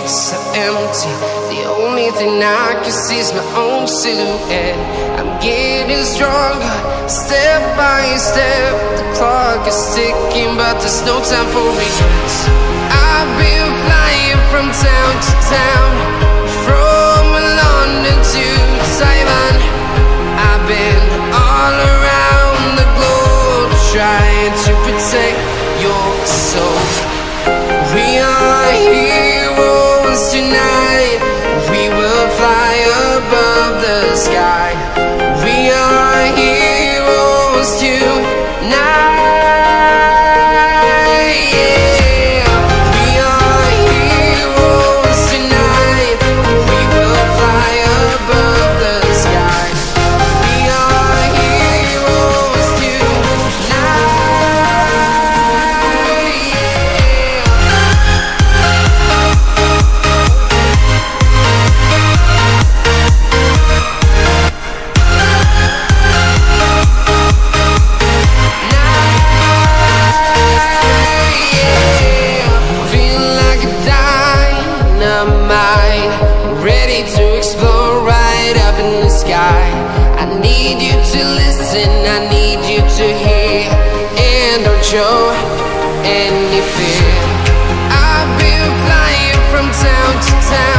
so empty. The only thing I can see is my own silhouette. I'm getting stronger, step by step. The clock is ticking, but there's no time for regrets. I've been flying from town to town, from London to Taiwan. I've been all around the globe, trying to protect your soul. We are heroes tonight. We will fly above the sky. We are heroes tonight. Yeah. We are heroes tonight. We will fly above the sky. We are heroes ready to explore right up in the sky. I need you to listen, I need you to hear, and don't show any fear. I've been flying from town to town,